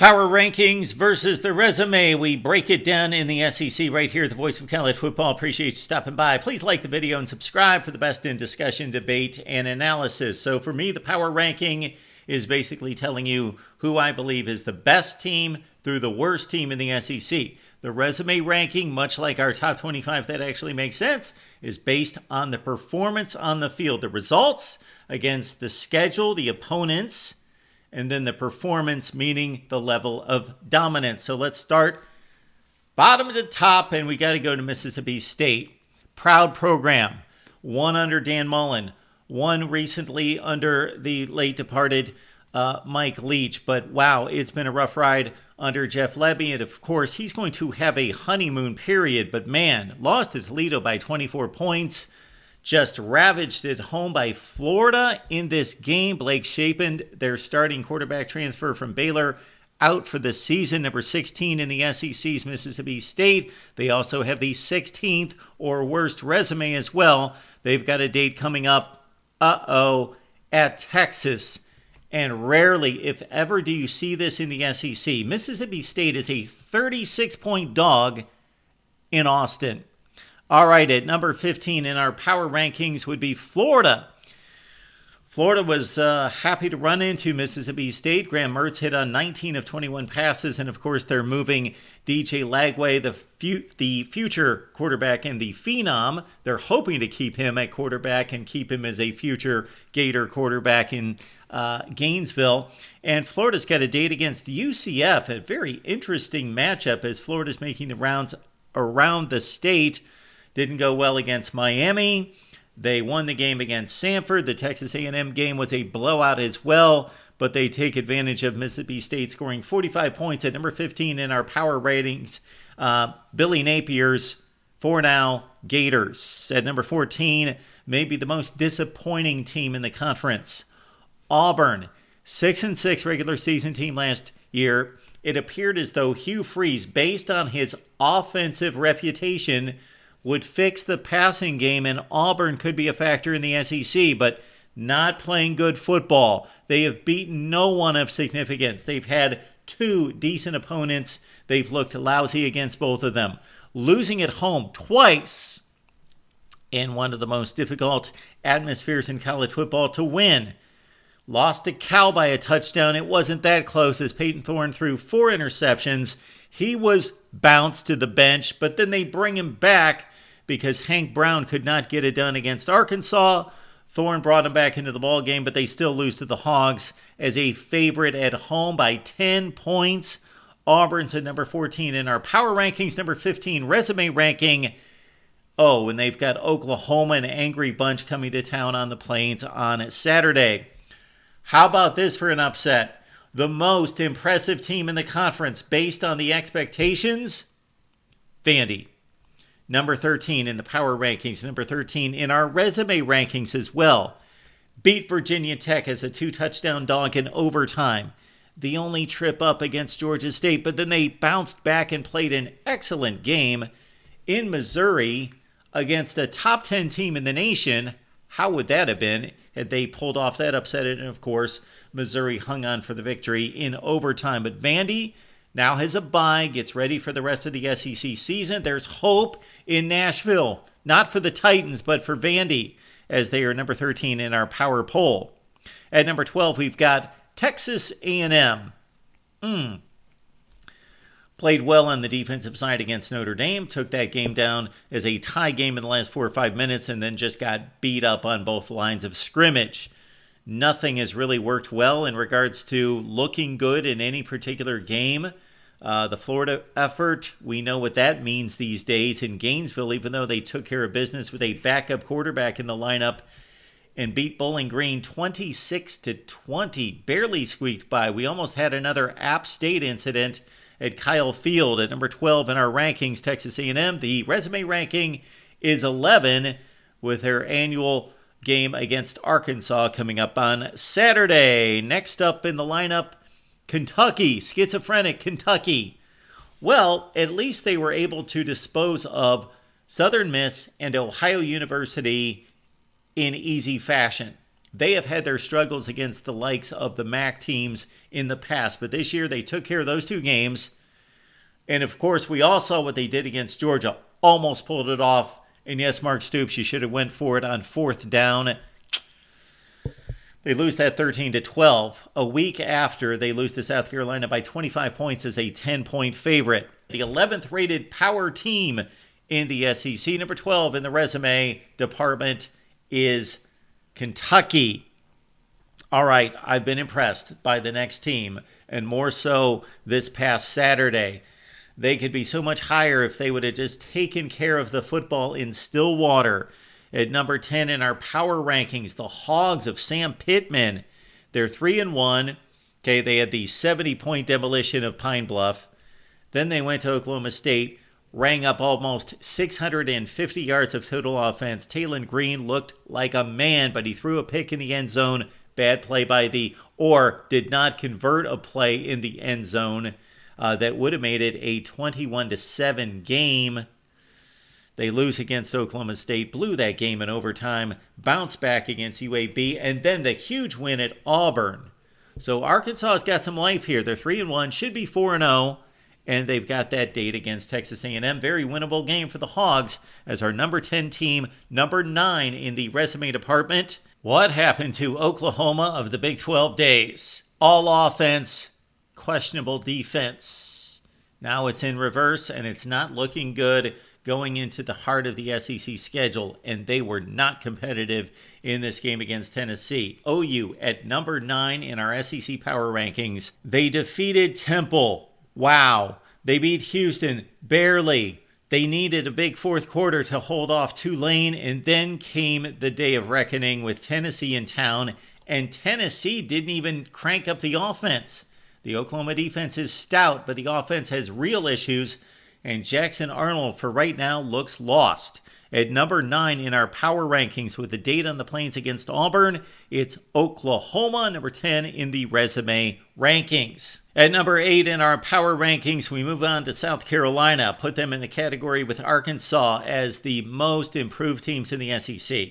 Power rankings versus the resume. We break it down in the SEC right here, the voice of college football. Appreciate you stopping by. Please like the video and subscribe for the best in discussion, debate, and analysis. So for me, the power ranking is basically telling you who I believe is the best team through the worst team in the SEC. The resume ranking, much like our top 25 that actually makes sense, is based on the performance on the field. The results against the schedule, the opponents, and then the performance, meaning the level of dominance. So let's start bottom to top, and we got to go to Mississippi State. Proud program. One under Dan Mullen. One recently under the late departed Mike Leach. But wow, it's been a rough ride under Jeff Lebby. And of course, he's going to have a honeymoon period. But man, lost to Toledo by 24 points. Just ravaged at home by Florida in this game. Blake Shapen, their starting quarterback transfer from Baylor, out for the season. Number 16 in the SEC's Mississippi State. They also have the 16th or worst resume as well. They've got a date coming up, at Texas. And rarely, if ever, do you see this in the SEC. Mississippi State is a 36-point dog in Austin. All right, at number 15 in our power rankings would be Florida. Florida was happy to run into Mississippi State. Graham Mertz hit on 19 of 21 passes, and of course they're moving DJ Lagway, the future quarterback and the phenom. They're hoping to keep him at quarterback and keep him as a future Gator quarterback in Gainesville. And Florida's got a date against UCF, a very interesting matchup as Florida's making the rounds around the state. Didn't go well against Miami. They won the game against Samford. The Texas A&M game was a blowout as well, but they take advantage of Mississippi State scoring 45 points at number 15 in our power ratings. Billy Napier's For Now Gators. At number 14, maybe the most disappointing team in the conference. Auburn, 6-6 regular season team last year. It appeared as though Hugh Freeze, based on his offensive reputation, would fix the passing game, and Auburn could be a factor in the SEC, but not playing good football. They have beaten no one of significance. They've had two decent opponents. They've looked lousy against both of them. Losing at home twice in one of the most difficult atmospheres in college football to win. Lost to Cal by a touchdown. It wasn't that close as Peyton Thorne threw 4 interceptions. He was bounced to the bench, but then they bring him back because Hank Brown could not get it done against Arkansas. Thorne brought him back into the ballgame, but they still lose to the Hogs as a favorite at home by 10 points. Auburn's at number 14 in our power rankings, number 15 resume ranking. Oh, and they've got Oklahoma, an angry bunch, coming to town on the Plains on Saturday. How about this for an upset? The most impressive team in the conference based on the expectations? Vandy. Number 13 in the power rankings. Number 13 in our resume rankings as well. Beat Virginia Tech as a 2-touchdown dog in overtime. The only trip up against Georgia State, but then they bounced back and played an excellent game in Missouri against a top 10 team in the nation. How would that have been had they pulled off that upset? And of course, Missouri hung on for the victory in overtime. But Vandy now has a bye, gets ready for the rest of the SEC season. There's hope in Nashville, not for the Titans, but for Vandy, as they are number 13 in our power poll. At number 12, we've got Texas A&M. Played well on the defensive side against Notre Dame, took that game down as a tie game in the last 4 or 5 minutes, and then just got beat up on both lines of scrimmage. Nothing has really worked well in regards to looking good in any particular game. The Florida effort, we know what that means these days in Gainesville, even though they took care of business with a backup quarterback in the lineup and beat Bowling Green 26-20. Barely squeaked by. We almost had another App State incident at Kyle Field. At number 12 in our rankings, Texas A&M. The resume ranking is 11 with their annual game against Arkansas coming up on Saturday. Next up in the lineup, Kentucky, schizophrenic Kentucky. Well, at least they were able to dispose of Southern Miss and Ohio University in easy fashion. They have had their struggles against the likes of the MAC teams in the past, but this year they took care of those two games. And of course, we all saw what they did against Georgia. Almost pulled it off. And yes, Mark Stoops, you should have went for it on 4th down. They lose that 13-12. A week after, they lose to South Carolina by 25 points as a 10-point favorite. The 11th rated power team in the SEC, number 12 in the resume department, is Kentucky. All right, I've been impressed by the next team, and more so this past Saturday. They could be so much higher if they would have just taken care of the football in Stillwater. At number 10 in our power rankings, the Hogs of Sam Pittman. They're 3-1. Okay, they had the 70-point demolition of Pine Bluff. Then they went to Oklahoma State, rang up almost 650 yards of total offense. Talon Green looked like a man, but he threw a pick in the end zone. Bad play by did not convert a play in the end zone. That would have made it a 21-7 game. They lose against Oklahoma State, blew that game in overtime, bounced back against UAB, and then the huge win at Auburn. So Arkansas has got some life here. They're 3-1, should be 4-0, and they've got that date against Texas A&M. Very winnable game for the Hogs as our number 10 team, number 9 in the resume department. What happened to Oklahoma of the Big 12 days? All offense, questionable defense. Now it's in reverse, and it's not looking good going into the heart of the SEC schedule, and they were not competitive in this game against Tennessee. OU at number 9 in our SEC power rankings. They defeated Temple. Wow. They beat Houston barely. They needed a big fourth quarter to hold off Tulane, and then came the day of reckoning with Tennessee in town, and Tennessee didn't even crank up the offense. The Oklahoma defense is stout, but the offense has real issues, and Jackson Arnold, for right now, looks lost. At number 9 in our power rankings with the date on the Plains against Auburn, it's Oklahoma, number 10 in the resume rankings. At number 8 in our power rankings, we move on to South Carolina, put them in the category with Arkansas as the most improved teams in the SEC.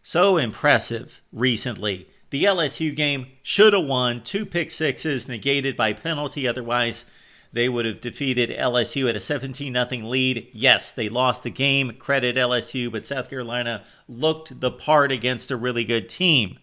So impressive recently. The LSU game should have won, 2 pick sixes negated by penalty, otherwise they would have defeated LSU at a 17-0 lead. Yes, they lost the game. Credit LSU, but South Carolina looked the part against a really good team.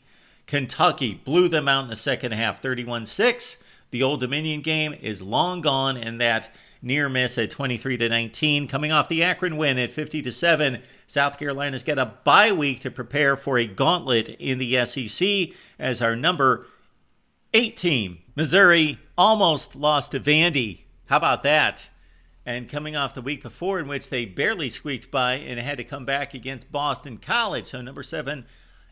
Kentucky blew them out in the second half, 31-6. The Old Dominion game is long gone, and that near miss at 23-19. Coming off the Akron win at 50-7, South Carolina's got a bye week to prepare for a gauntlet in the SEC as our number 8 team. Missouri almost lost to Vandy. How about that? And coming off the week before in which they barely squeaked by and had to come back against Boston College. So number 7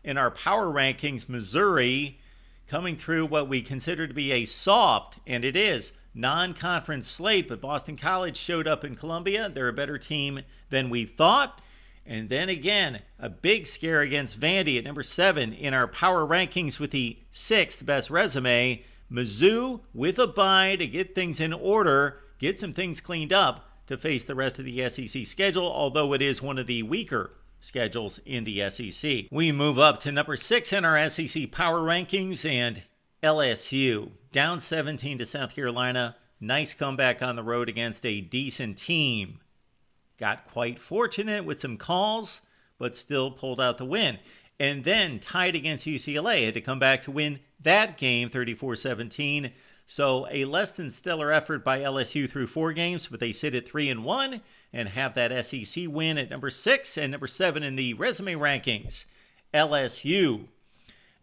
in our power rankings, Missouri, coming through what we consider to be a soft, and it is, non-conference slate. But Boston College showed up in Columbia. They're a better team than we thought. And then again, a big scare against Vandy at number 7 in our power rankings with the 6th best resume. Mizzou with a bye to get things in order, get some things cleaned up to face the rest of the SEC schedule, although it is one of the weaker schedules in the SEC. We move up to number 6 in our SEC power rankings, and LSU down 17 to South Carolina. Nice comeback on the road against a decent team. Got quite fortunate with some calls, but still pulled out the win. And then tied against UCLA, had to come back to win that game 34-17. So a less than stellar effort by LSU through 4 games, but they sit at 3-1 and have that SEC win at number 6 and number 7 in the resume rankings. LSU.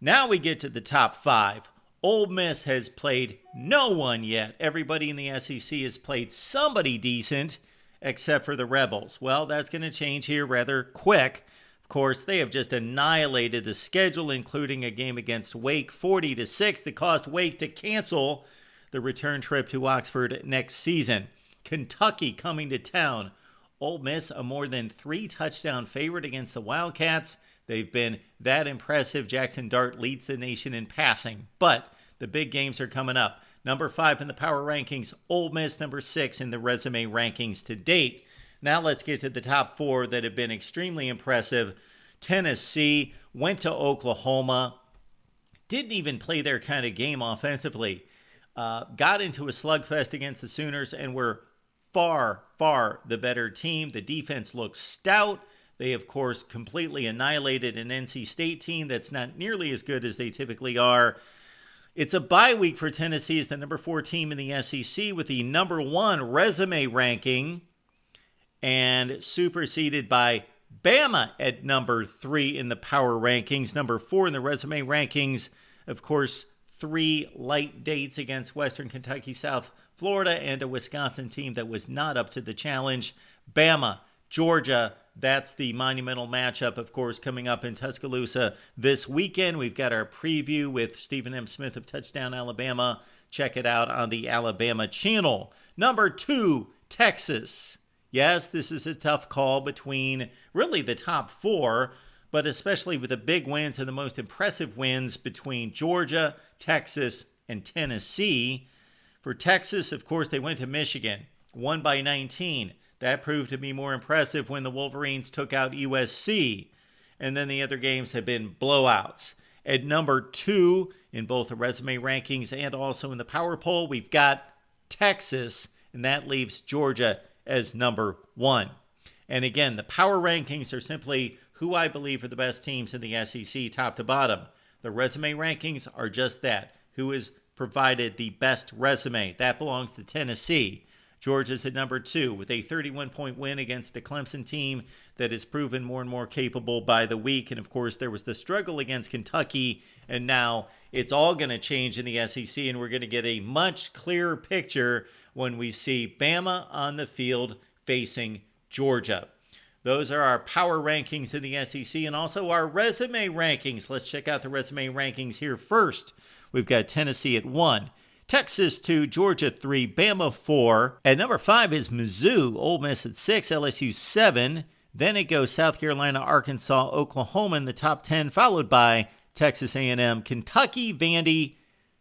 Now we get to the top 5. Ole Miss has played no one yet. Everybody in the SEC has played somebody decent, except for the Rebels. Well, that's going to change here rather quick. Of course, they have just annihilated the schedule, including a game against Wake, 40-6, that caused Wake to cancel the return trip to Oxford next season. Kentucky coming to town. Ole Miss, a more than 3-touchdown favorite against the Wildcats. They've been that impressive. Jackson Dart leads the nation in passing. But the big games are coming up. Number 5 in the power rankings, Ole Miss, number 6 in the resume rankings to date. Now let's get to the top 4 that have been extremely impressive. Tennessee, went to Oklahoma, didn't even play their kind of game offensively, got into a slugfest against the Sooners, and were far, far the better team. The defense looked stout. They, of course, completely annihilated an NC State team that's not nearly as good as they typically are. It's a bye week for Tennessee as the number 4 team in the SEC with the number 1 resume ranking, and superseded by Bama at number 3 in the power rankings, number 4 in the resume rankings. Of course, 3 light dates against Western Kentucky, South Florida, and a Wisconsin team that was not up to the challenge. Bama, Georgia, that's the monumental matchup, of course, coming up in Tuscaloosa this weekend. We've got our preview with Stephen M. Smith of Touchdown Alabama. Check it out on the Alabama channel. Number 2, Texas. Yes, this is a tough call between really the top 4, but especially with the big wins and the most impressive wins between Georgia, Texas, and Tennessee. For Texas, of course, they went to Michigan, won by 19. That proved to be more impressive when the Wolverines took out USC. And then the other games have been blowouts. At number 2 in both the resume rankings and also in the power poll, we've got Texas, and that leaves Georgia as number 1. And again, the power rankings are simply who I believe are the best teams in the SEC top to bottom. The resume rankings are just that. Who has provided the best resume? That belongs to Tennessee. Georgia's at number 2 with a 31-point win against a Clemson team that is proven more and more capable by the week. And of course, there was the struggle against Kentucky, and now it's all going to change in the SEC, and we're going to get a much clearer picture when we see Bama on the field facing Georgia. Those are our power rankings in the SEC and also our resume rankings. Let's check out the resume rankings here first. We've got Tennessee at 1. Texas 2, Georgia 3, Bama 4. At number 5 is Mizzou, Ole Miss at 6, LSU 7. Then it goes South Carolina, Arkansas, Oklahoma in the top 10, followed by Texas A&M, Kentucky, Vandy,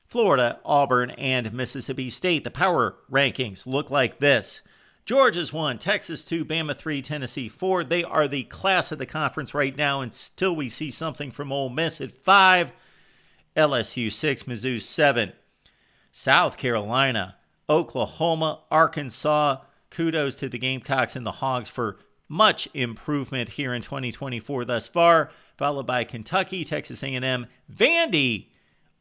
Florida, Auburn, and Mississippi State. The power rankings look like this. Georgia's 1, Texas 2, Bama 3, Tennessee 4. They are the class of the conference right now, and still we see something from Ole Miss at 5, LSU 6, Mizzou 7. South Carolina, Oklahoma, Arkansas. Kudos to the Gamecocks and the Hogs for much improvement here in 2024 thus far, followed by Kentucky, Texas A&M, Vandy,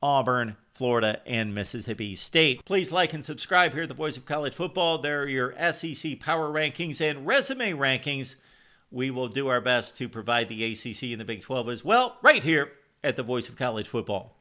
Auburn, Florida, and Mississippi State. Please like and subscribe here at the Voice of College Football. There are your SEC power rankings and resume rankings. We will do our best to provide the ACC and the Big 12 as well, right here at the Voice of College Football.